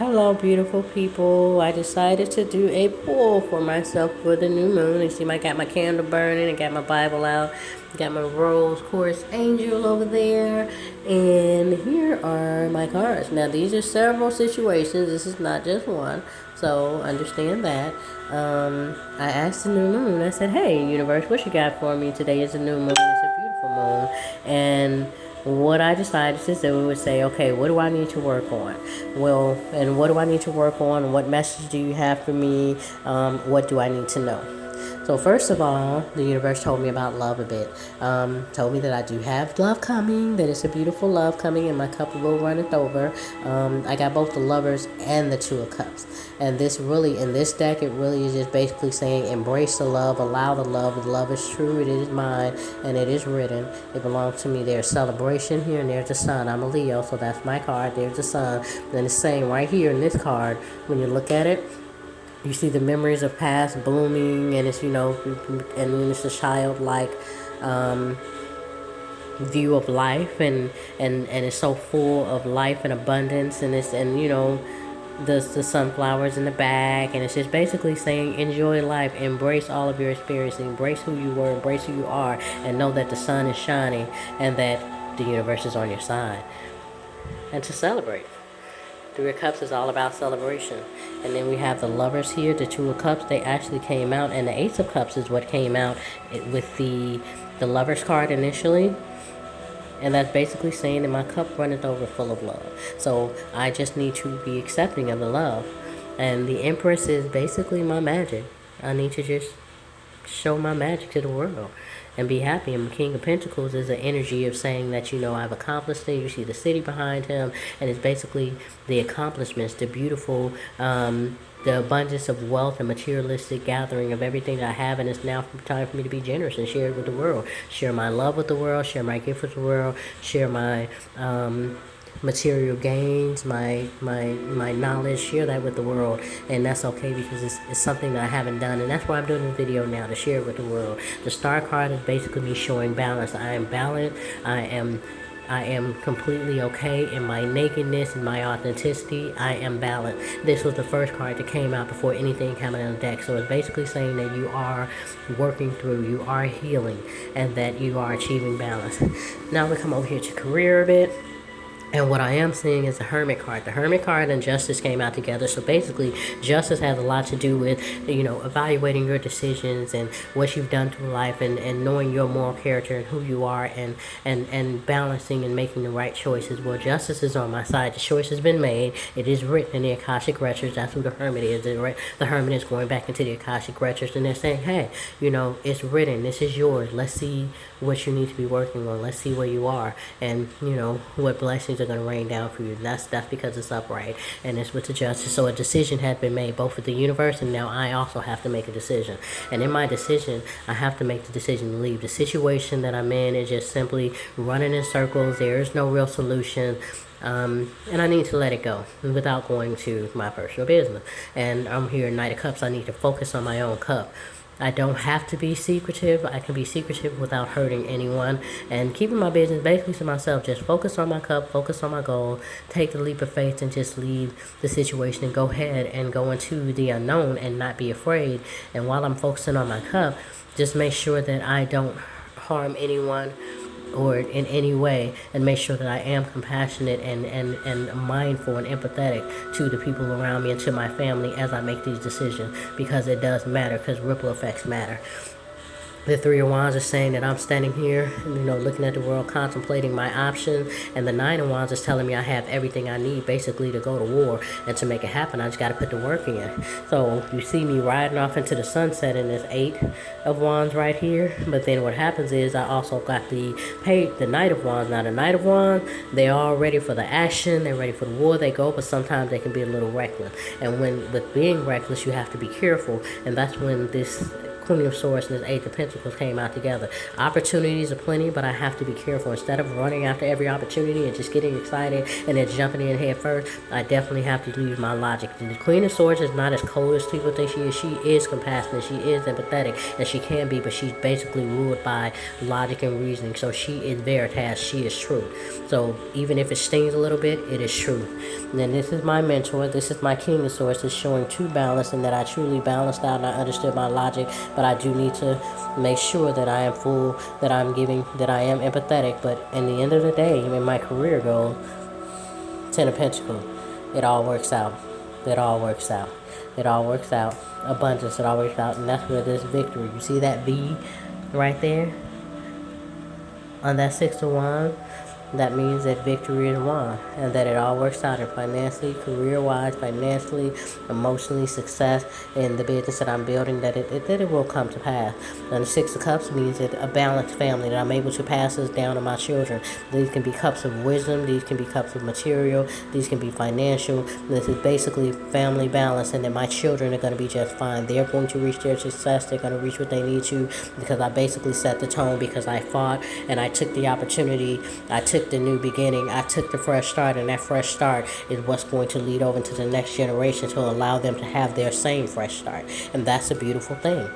Hello, beautiful people. I decided to do a pull for myself for the new moon. You see, I got my candle burning, I got my Bible out, got my rose quartz angel over there, and here are my cards. Now, these are several situations. This is not just one, so understand that. I asked the new moon. I said, "Hey, universe, what you got for me today? Is a new moon. It's a beautiful moon, and." What I decided to do we would say, okay, what do I need to work on? Well, and what do I need to work on? What message do you have for me? What do I need to know? So first of all, the universe told me about love a bit. Told me that I do have love coming, that it's a beautiful love coming, and my cup will runneth over. I got both the lovers and the two of cups. And this really, in this deck, it really is just basically saying embrace the love, allow the love. The love is true, it is mine, and it is written. It belongs to me. There's celebration here, and there's the sun. I'm a Leo, so that's my card. There's the sun. And it's saying right here in this card, when you look at it, you see the memories of past blooming, and it's and then it's a childlike view of life, and it's so full of life and abundance, and it's and the sunflowers in the back, and it's just basically saying enjoy life, embrace all of your experiences, embrace who you were, embrace who you are, and know that the sun is shining and that the universe is on your side, and to celebrate. Three of Cups is all about celebration. And then we have the lovers here, the Two of Cups. They actually came out, and the Ace of Cups is what came out with the lovers card initially. And that's basically saying that my cup runneth over full of love. So I just need to be accepting of the love. And the Empress is basically my magic. I need to just show my magic to the world and be happy. And King of Pentacles is an energy of saying that, I've accomplished things. You see the city behind him, and it's basically the accomplishments, the beautiful, the abundance of wealth and materialistic gathering of everything that I have, and it's now time for me to be generous and share it with the world. Share my love with the world, share my gift with the world, share my material gains, my knowledge, share that with the world. And that's okay, because it's something that I haven't done, and that's why I'm doing this video now, to share it with the world. The star card is basically me showing balance. I am balanced. I am completely okay in my nakedness and my authenticity. I am balanced. This was the first card that came out before anything came out on the deck. So it's basically saying that you are working through, you are healing, and that you are achieving balance. Now we come over here to career a bit. And what I am seeing is the Hermit card. The Hermit card and Justice came out together. So basically, Justice has a lot to do with, evaluating your decisions and what you've done through life, and knowing your moral character and who you are, and balancing and making the right choices. Well, Justice is on my side. The choice has been made. It is written in the Akashic Records. That's who the Hermit is. The Hermit is going back into the Akashic Records, and they're saying, hey, it's written. This is yours. Let's see what you need to be working on. Let's see where you are, and, what blessings are going to rain down for you. That's because it's upright, and it's with the justice. So a decision had been made, both with the universe, and now I also have to make a decision. And in my decision, I have to make the decision to leave. The situation that I'm in is just simply running in circles. There is no real solution. And I need to let it go without going to my personal business. And I'm here, Knight of Cups. I need to focus on my own cup. I don't have to be secretive. I can be secretive without hurting anyone, and keeping my business basically to myself. Just focus on my cup, focus on my goal, take the leap of faith, and just leave the situation and go ahead and go into the unknown and not be afraid. And while I'm focusing on my cup, just make sure that I don't harm anyone or in any way, and make sure that I am compassionate and mindful and empathetic to the people around me and to my family as I make these decisions, because it does matter, because ripple effects matter. The Three of Wands is saying that I'm standing here, looking at the world, contemplating my options. And the Nine of Wands is telling me I have everything I need, basically, to go to war. And to make it happen, I just got to put the work in. So you see me riding off into the sunset in this Eight of Wands right here. But then what happens is I also got the Knight of Wands. Now, the Knight of Wands, they're all ready for the action. They're ready for the war. They go, but sometimes they can be a little reckless. And with being reckless, you have to be careful. And that's when this Queen of Swords and this Eight of Pentacles came out together. Opportunities are plenty, but I have to be careful. Instead of running after every opportunity and just getting excited and then jumping in head first, I definitely have to use my logic. The Queen of Swords is not as cold as people think she is. She is compassionate, she is empathetic, and she can be, but she's basically ruled by logic and reasoning. So she is veritas, she is true. So even if it stings a little bit, it is true. And then this is my mentor, this is my King of Swords. It's showing true balance and that I truly balanced out and I understood my logic, but I do need to make sure that I am full, that I'm giving, that I am empathetic. But in the end of the day, in my career goal, 10 of Pentacles, it all works out. It all works out. It all works out. Abundance, it all works out. And that's where there's victory. You see that V right there? On that Six of Wands? That means that victory is won and that it all works out in financially, career-wise, financially, emotionally, success in the business that I'm building, that it will come to pass. And the Six of Cups means that a balanced family, that I'm able to pass this down to my children. These can be cups of wisdom, these can be cups of material, these can be financial. This is basically family balance, and that my children are going to be just fine. They're going to reach their success, they're going to reach what they need to, because I basically set the tone, because I fought and I took the opportunity, I took the new beginning, I took the fresh start, and that fresh start is what's going to lead over into the next generation to allow them to have their same fresh start. And that's a beautiful thing.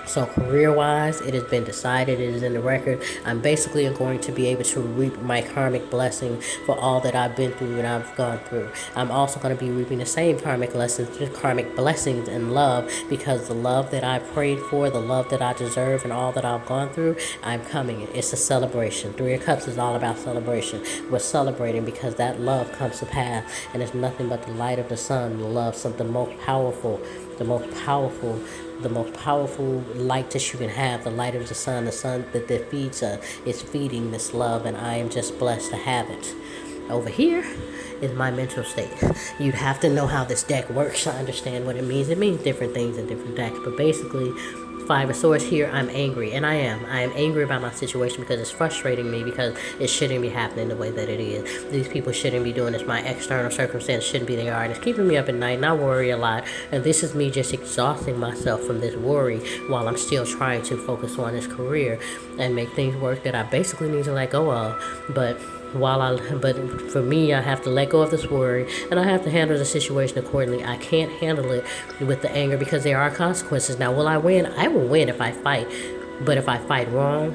So career-wise, it has been decided, it is in the record. I'm basically going to be able to reap my karmic blessing for all that I've been through and I've gone through. I'm also going to be reaping the same karmic blessings in love, because the love that I prayed for, the love that I deserve, and all that I've gone through, I'm coming. It's a celebration. Three of Cups is all about celebration. We're celebrating because that love comes to pass, and it's nothing but the light of the sun. The love, something most powerful, the most powerful light that you can have, the light of the sun that feeds us, is feeding this love, and I am just blessed to have it. Over here is my mental state. You'd have to know how this deck works to understand what it means. It means different things in different decks, but basically, Five of Swords here, I'm angry, and I am angry about my situation because it's frustrating me, because it shouldn't be happening the way that it is. These people shouldn't be doing this. My external circumstance shouldn't be there, and it's keeping me up at night, and I worry a lot, and this is me just exhausting myself from this worry while I'm still trying to focus on this career and make things work that I basically need to let go of. But for me, I have to let go of this worry, and I have to handle the situation accordingly. I can't handle it with the anger, because there are consequences. Now, will I win? I will win if I fight, but if I fight wrong,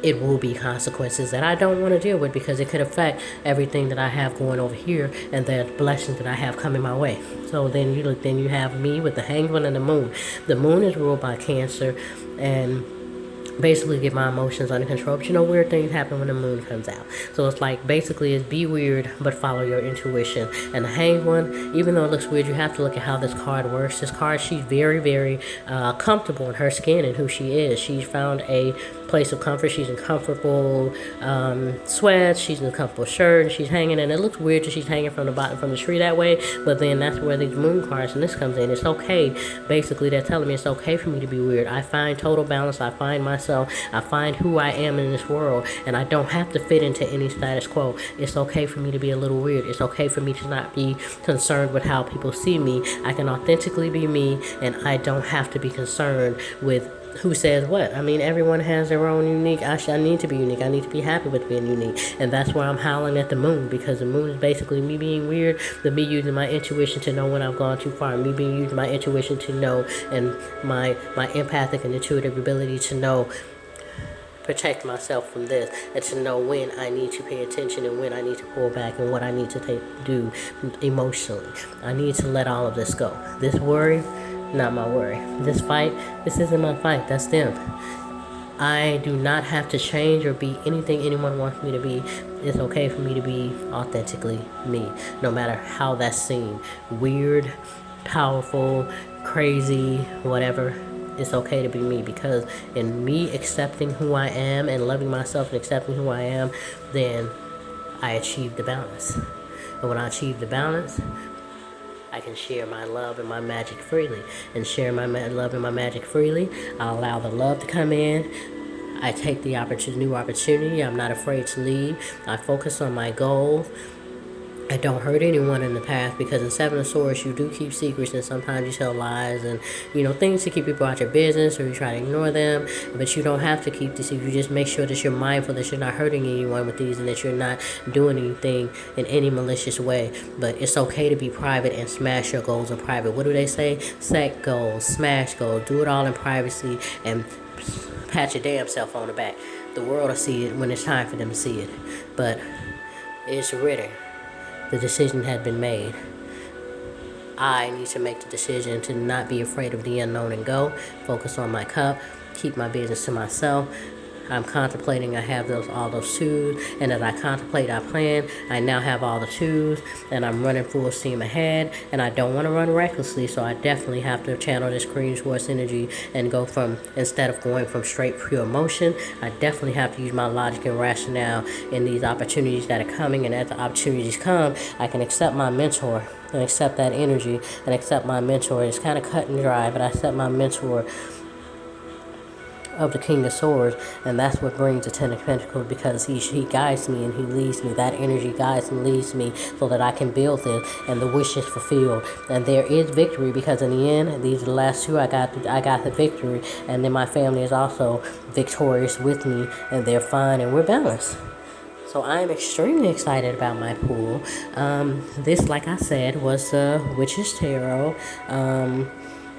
it will be consequences that I don't want to deal with, because it could affect everything that I have going over here and the blessings that I have coming my way. So then you have me with the Hanged One and the Moon. The Moon is ruled by Cancer, and basically get my emotions under control. But weird things happen when the moon comes out. So it's like, basically, it's be weird, but follow your intuition. And the Hanged One, even though it looks weird, you have to look at how this card works. This card, she's very, very comfortable in her skin and who she is. She's found a place of comfort. She's in comfortable sweats. She's in a comfortable shirt. And she's hanging, and it looks weird that she's hanging from the tree that way. But then that's where these moon cards and this comes in. It's okay. Basically, they're telling me it's okay for me to be weird. I find total balance. I find myself. I find who I am in this world, and I don't have to fit into any status quo. It's okay for me to be a little weird. It's okay for me to not be concerned with how people see me. I can authentically be me, and I don't have to be concerned with who says what. I mean, everyone has their own unique. I need to be unique. I need to be happy with being unique. And that's why I'm howling at the moon, because the moon is basically me being weird, me using my intuition to know when I've gone too far, me using my intuition to know, and my empathic and intuitive ability to know, protect myself from this, and to know when I need to pay attention and when I need to pull back and what I need to do emotionally. I need to let all of this go. This worry, not my worry. This fight, this isn't my fight. That's them. I do not have to change or be anything anyone wants me to be. It's okay for me to be authentically me, no matter how that's seen. Weird, powerful, crazy, whatever. It's okay to be me, because in me accepting who I am and loving myself and accepting who I am, then I achieve the balance. And when I achieve the balance, I can share my love and my magic freely. And share my love and my magic freely, I allow the love to come in. I take the new opportunity. I'm not afraid to leave. I focus on my goal. I don't hurt anyone in the past, because in Seven of Swords you do keep secrets, and sometimes you tell lies and things to keep people out your business, or you try to ignore them. But you don't have to keep the secret. You just make sure that you're mindful that you're not hurting anyone with these, and that you're not doing anything in any malicious way. But it's okay to be private and smash your goals in private. What do they say? Set goals, smash goals, do it all in privacy, and pat your damn self on the back. The world will see it when it's time for them to see it. But it's written. The decision had been made. I need to make the decision to not be afraid of the unknown and go. Focus on my cup. Keep my business to myself. I'm contemplating. I have all those tools, and as I contemplate, I plan. I now have all the tools, and I'm running full steam ahead. And I don't want to run recklessly, so I definitely have to channel this Queen Swords energy and go from, instead of going from straight pure emotion, I definitely have to use my logic and rationale in these opportunities that are coming. And as the opportunities come, I can accept my mentor and accept that energy and accept my mentor. It's kind of cut and dry, but I accept my mentor of the King of Swords, and that's what brings the Ten of Pentacles, because he guides me and he leads me. That energy guides and leads me so that I can build this, and the wish is fulfilled. And there is victory, because in the end, these are the last two. I got the victory, and then my family is also victorious with me, and they're fine, and we're balanced. So I am extremely excited about my pool. This, like I said, was the Witch's Tarot.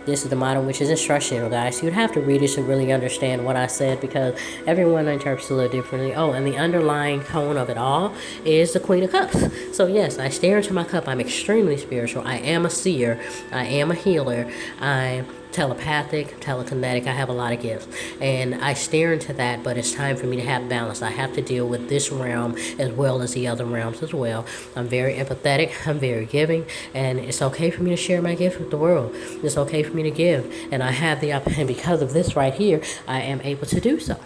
This is the Modern Witch's Instructional, guys. You'd have to read it to really understand what I said, because everyone interprets a little differently. Oh, and the underlying tone of it all is the Queen of Cups. So yes, I stare into my cup. I'm extremely spiritual. I am a seer. I am a healer. I'm telepathic, telekinetic. I have a lot of gifts, and I stare into that. But it's time for me to have balance. I have to deal with this realm as well as the other realms as well. I'm very empathetic. I'm very giving, and it's okay for me to share my gift with the world. It's okay for me to give, and I have the opportunity. Because of this right here, I am able to do so.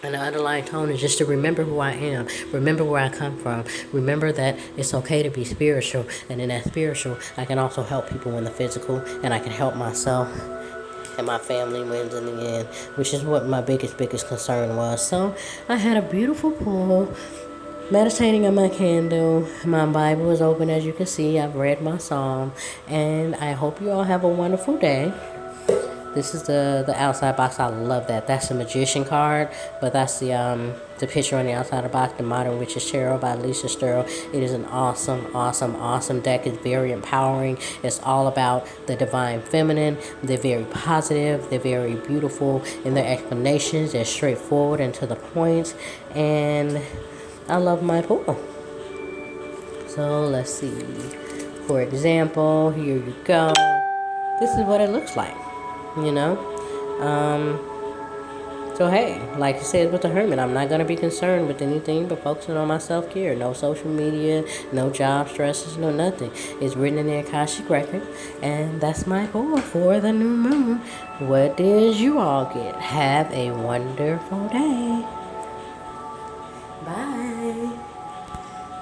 And the underlying tone is just to remember who I am, remember where I come from, remember that it's okay to be spiritual, and in that spiritual, I can also help people in the physical, and I can help myself, and my family wins in the end, which is what my biggest concern was. So I had a beautiful pool, meditating on my candle. My Bible is open, as you can see. I've read my psalm, and I hope you all have a wonderful day. This is the outside box. I love that. That's the Magician card, but that's the picture on the outside of the box, the Modern Witch's Tarot by Lisa Sterle. It is an awesome deck. It's very empowering. It's all about the divine feminine. They're very positive. They're very beautiful in their explanations. They're straightforward and to the point. And I love my pool. So let's see. For example, here you go. This is what it looks like. So hey, like I said with the Hermit, I'm not going to be concerned with anything but focusing on my self-care. No social media, no job stresses, no nothing. It's written in the Akashic Record, and that's my goal for the new moon. What did you all get? Have a wonderful day.